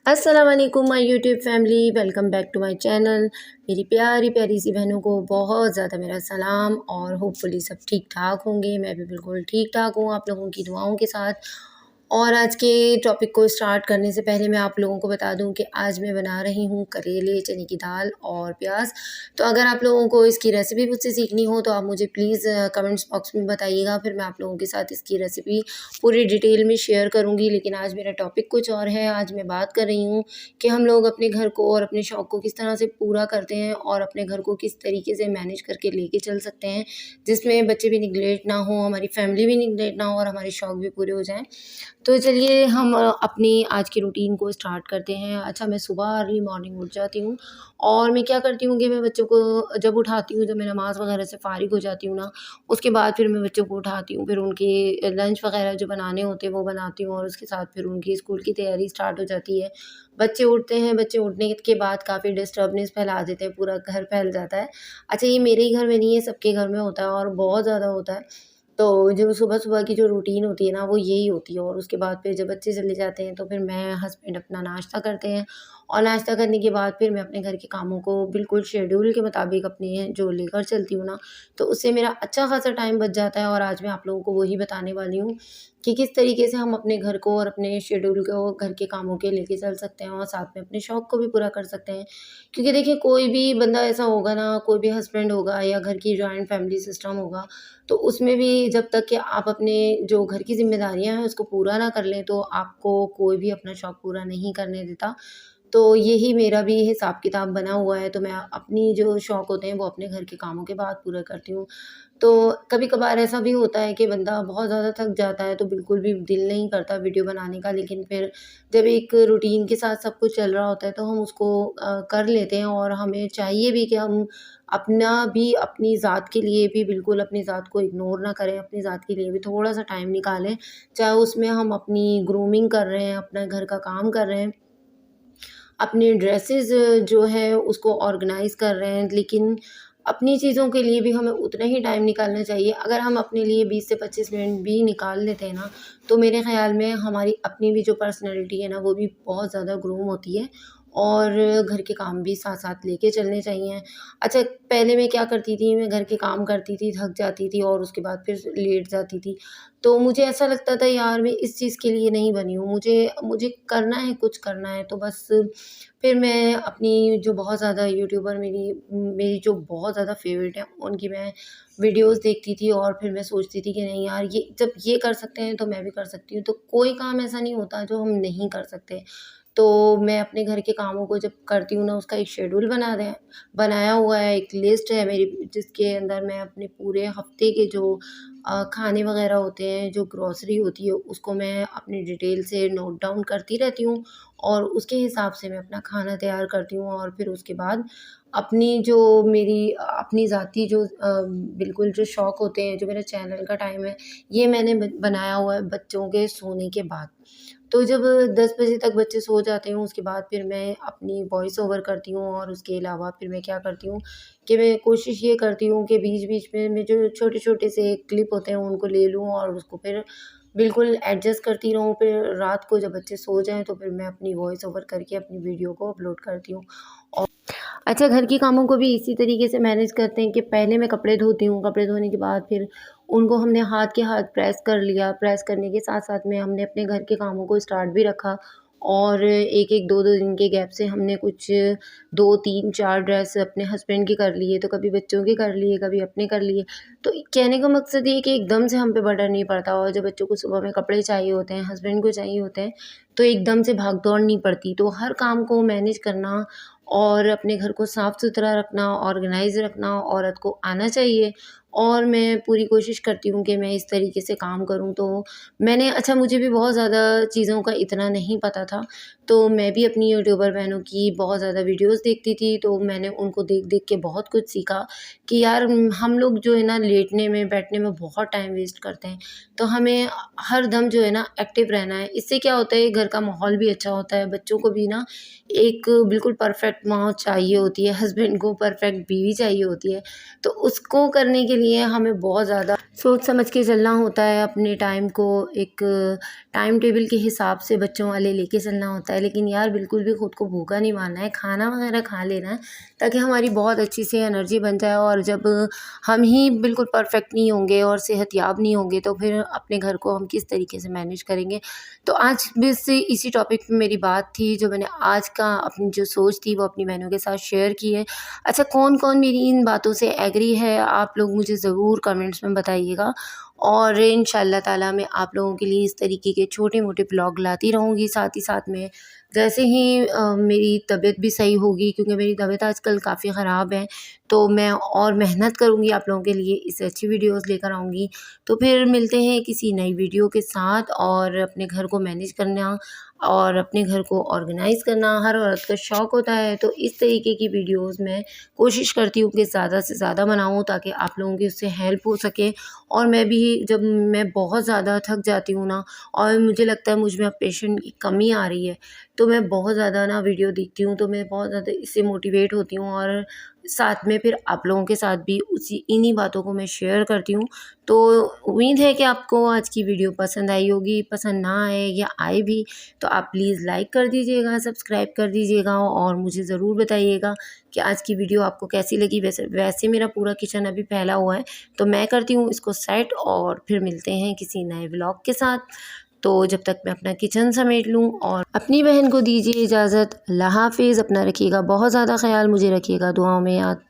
अस्सलाम वालेकुम my YouTube family, welcome back to my channel. मेरी प्यारी प्यारी सी बहनों को बहुत ज़्यादा मेरा सलाम और होपफुली सब ठीक ठाक होंगे। मैं भी बिल्कुल ठीक ठाक हूँ आप लोगों की दुआओं के साथ। और आज के टॉपिक को स्टार्ट करने से पहले मैं आप लोगों को बता दूं कि आज मैं बना रही हूँ करेले, चने की दाल और प्याज। तो अगर आप लोगों को इसकी रेसिपी मुझसे सीखनी हो तो आप मुझे प्लीज़ कमेंट्स बॉक्स में बताइएगा, फिर मैं आप लोगों के साथ इसकी रेसिपी पूरी डिटेल में शेयर करूँगी। लेकिन आज मेरा टॉपिक कुछ और है। आज मैं बात कर रही हूँ कि हम लोग अपने घर को और अपने शौक़ को किस तरह से पूरा करते हैं और अपने घर को किस तरीके से मैनेज करके लेके चल सकते हैं, जिसमें बच्चे भी निगलेक्ट ना हो, हमारी फैमिली भी निगलेक्ट ना हो और हमारे शौक़ भी पूरे हो जाएँ। तो चलिए हम अपनी आज की रूटीन को स्टार्ट करते हैं। अच्छा, मैं सुबह अर्ली मॉर्निंग उठ जाती हूँ और मैं क्या करती हूँ कि मैं बच्चों को जब उठाती हूँ, जब मैं नमाज़ वगैरह से फ़ारिग हो जाती हूँ ना, उसके बाद फिर मैं बच्चों को उठाती हूँ, फिर उनके लंच वगैरह जो बनाने होते हैं वो बनाती हूँ और उसके साथ फिर उनकी स्कूल की तैयारी स्टार्ट हो जाती है। बच्चे उठते हैं, बच्चे उठने के बाद काफ़ी डिस्टर्बनेस फैला देते हैं, पूरा घर फैल जाता है। अच्छा, ये मेरे ही घर में नहीं है, सबके घर में होता है और बहुत ज़्यादा होता है। तो जो सुबह-सुबह की जो रूटीन होती है ना, वो यही होती है और उसके बाद फिर जब बच्चे चले जाते हैं तो फिर मैं हस्बैंड अपना नाश्ता करते हैं और नाश्ता करने के बाद फिर मैं अपने घर के कामों को बिल्कुल शेड्यूल के मुताबिक अपने जो लेकर चलती हूँ ना, तो उससे मेरा अच्छा खासा टाइम बच जाता है। और आज मैं आप लोगों को वही बताने वाली हूँ कि किस तरीके से हम अपने घर को और अपने शेड्यूल को घर के कामों के लेके चल सकते हैं और साथ में अपने शौक़ को भी पूरा कर सकते हैं। क्योंकि देखिए, कोई भी बंदा ऐसा होगा ना, कोई भी हस्बैंड होगा या घर की जॉइंट फैमिली सिस्टम होगा, तो उसमें भी जब तक कि आप अपने जो घर की ज़िम्मेदारियाँ हैं उसको पूरा ना कर लें, तो आपको कोई भी अपना शौक़ पूरा नहीं करने देता। तो यही मेरा भी हिसाब-किताब बना हुआ है। तो मैं अपनी जो शौक़ होते हैं वो अपने घर के कामों के बाद पूरा करती हूँ। तो कभी-कभार ऐसा भी होता है कि बंदा बहुत ज़्यादा थक जाता है तो बिल्कुल भी दिल नहीं करता वीडियो बनाने का, लेकिन फिर जब एक रूटीन के साथ सब कुछ चल रहा होता है तो हम उसको कर लेते हैं। और हमें चाहिए भी कि हम अपना भी अपनी ज़ात के लिए भी बिल्कुल अपनी ज़ात को इग्नोर ना करें, अपनी ज़ात के लिए भी थोड़ा-सा टाइम निकालें। चाहे उसमें हम अपनी ग्रूमिंग कर रहे हैं, अपना घर का काम कर रहे हैं, अपने ड्रेसेस जो है उसको ऑर्गेनाइज़ कर रहे हैं, लेकिन अपनी चीज़ों के लिए भी हमें उतना ही टाइम निकालना चाहिए। अगर हम अपने लिए 20 से 25 मिनट भी निकाल लेते हैं ना, तो मेरे ख़्याल में हमारी अपनी भी जो पर्सनैलिटी है ना, वो भी बहुत ज़्यादा ग्रूम होती है और घर के काम भी साथ-साथ लेके चलने चाहिए। अच्छा, पहले मैं क्या करती थी, मैं घर के काम करती थी, थक जाती थी और उसके बाद फिर लेट जाती थी। तो मुझे ऐसा लगता था यार मैं इस चीज़ के लिए नहीं बनी हूँ, मुझे मुझे करना है, कुछ करना है। तो बस फिर मैं अपनी जो बहुत ज़्यादा यूट्यूबर मेरी मेरी जो बहुत ज़्यादा फ़ेवरेट हैं, उनकी मैं वीडियोज़ देखती थी और फिर मैं सोचती थी कि नहीं यार, ये जब ये कर सकते हैं तो मैं भी कर सकती हूँ। तो कोई काम ऐसा नहीं होता जो हम नहीं कर सकते। तो मैं अपने घर के कामों को जब करती हूँ ना, उसका एक शेड्यूल बनाया हुआ है, एक लिस्ट है मेरी जिसके अंदर मैं अपने पूरे हफ़्ते के जो खाने वग़ैरह होते हैं, जो ग्रॉसरी होती है, उसको मैं अपनी डिटेल से नोट डाउन करती रहती हूँ और उसके हिसाब से मैं अपना खाना तैयार करती हूँ। और फिर उसके बाद अपनी जो मेरी अपनी ज़ाती जो बिल्कुल जो शौक़ होते हैं, जो मेरा चैनल का टाइम है, ये मैंने बनाया हुआ है बच्चों के सोने के बाद। तो जब 10 बजे तक बच्चे सो जाते हैं, उसके बाद फिर मैं अपनी वॉइस ओवर करती हूँ और उसके अलावा फिर मैं क्या करती हूँ कि मैं कोशिश ये करती हूँ कि बीच-बीच में मैं जो छोटे-छोटे से क्लिप होते हैं उनको ले लूँ और उसको फिर बिल्कुल एडजस्ट करती रहूँ। फिर रात को जब बच्चे सो जाएँ तो फिर मैं अपनी वॉइस ओवर करके अपनी वीडियो को अपलोड करती हूँ। और अच्छा, घर के कामों को भी इसी तरीके से मैनेज करते हैं कि पहले मैं कपड़े धोती हूँ, कपड़े धोने के बाद फिर उनको हमने हाथ के हाथ प्रेस कर लिया। प्रेस करने के साथ-साथ में हमने अपने घर के कामों को स्टार्ट भी रखा और 1-1 2-2 दिन के गैप से हमने कुछ 2, 3, 4 ड्रेस अपने हस्बैंड की कर लिए, तो कभी बच्चों की कर लिए, कभी अपने कर लिए। तो कहने का मकसद ये है कि एकदम से हम पे बर्डन नहीं पड़ता और जब बच्चों को सुबह में कपड़े चाहिए होते हैं, हस्बैंड को चाहिए होते हैं, तो एकदम से भाग-दौड़ नहीं पड़ती। तो हर काम को मैनेज करना और अपने घर को साफ़-सुथरा रखना, ऑर्गेनाइज़ रखना औरत को आना चाहिए। और मैं पूरी कोशिश करती हूँ कि मैं इस तरीके से काम करूँ। तो मैंने अच्छा, मुझे भी बहुत ज़्यादा चीज़ों का इतना नहीं पता था, तो मैं भी अपनी यूट्यूबर बहनों की बहुत ज़्यादा वीडियोज़ देखती थी, तो मैंने उनको देख-देख के बहुत कुछ सीखा कि यार हम लोग जो है ना लेटने में, बैठने में बहुत टाइम वेस्ट करते हैं। तो हमें हर दम जो है ना एक्टिव रहना है। इससे क्या होता है, घर का माहौल भी अच्छा होता है, बच्चों को भी ना एक बिल्कुल परफेक्ट माँ चाहिए होती है, हस्बैंड को परफेक्ट बीवी चाहिए होती है। तो उसको करने के लिए हमें बहुत ज़्यादा सोच समझ के चलना होता है, अपने टाइम को एक टाइम टेबल के हिसाब से बच्चों वाले लेके चलना होता है, लेकिन यार बिल्कुल भी खुद को भूखा नहीं मारना है, खाना वगैरह खा लेना है ताकि हमारी बहुत अच्छी से एनर्जी बन जाए। और जब हम ही बिल्कुल परफेक्ट नहीं होंगे और सेहतयाब नहीं होंगे तो फिर अपने घर को हम किस तरीके से मैनेज करेंगे। तो आज बस इसी टॉपिक पे मेरी बात थी, जो मैंने आज का अपनी जो सोच थी वो अपनी बहनों के साथ शेयर की है। अच्छा, कौन-कौन मेरी इन बातों से एग्री है, आप लोग मुझे ज़रूर कमेंट्स में बताइएगा। और इंशाअल्लाह ताला मैं आप लोगों के लिए इस तरीके के छोटे-मोटे ब्लॉग लाती रहूँगी। साथ ही साथ में जैसे ही मेरी तबीयत भी सही होगी, क्योंकि मेरी तबीयत आजकल काफ़ी ख़राब है, तो मैं और मेहनत करूँगी आप लोगों के लिए, इससे अच्छी वीडियोज़ लेकर आऊँगी। तो फिर मिलते हैं किसी नई वीडियो के साथ। और अपने घर को मैनेज करना और अपने घर को ऑर्गेनाइज़ करना हर औरत का शौक़ होता है। तो इस तरीके की वीडियोज़ मैं कोशिश करती हूँ कि ज़्यादा से ज़्यादा बनाऊँ ताकि आप लोगों की उससे हेल्प हो सके। और मैं भी, जब मैं बहुत ज़्यादा थक जाती हूँ ना और मुझे लगता है मुझ में अब पेशेंट की कमी आ रही है, तो मैं बहुत ज़्यादा ना वीडियो देखती हूँ, तो मैं बहुत ज़्यादा इससे मोटिवेट होती हूँ और साथ में फिर आप लोगों के साथ भी इन्हीं बातों को मैं शेयर करती हूँ। तो उम्मीद है कि आपको आज की वीडियो पसंद आई होगी। पसंद ना आए या आए भी तो आप प्लीज़ लाइक कर दीजिएगा, सब्सक्राइब कर दीजिएगा और मुझे ज़रूर बताइएगा कि आज की वीडियो आपको कैसी लगी। वैसे मेरा पूरा किचन अभी फैला हुआ है, तो मैं करती हूँ इसको सेट और फिर मिलते हैं किसी नए व्लॉग के साथ। तो जब तक मैं अपना किचन समेट लूँ, और अपनी बहन को दीजिए इजाज़त। अल्लाह हाफ़िज़। अपना रखिएगा बहुत ज़्यादा ख़्याल, मुझे रखिएगा दुआओं में याद।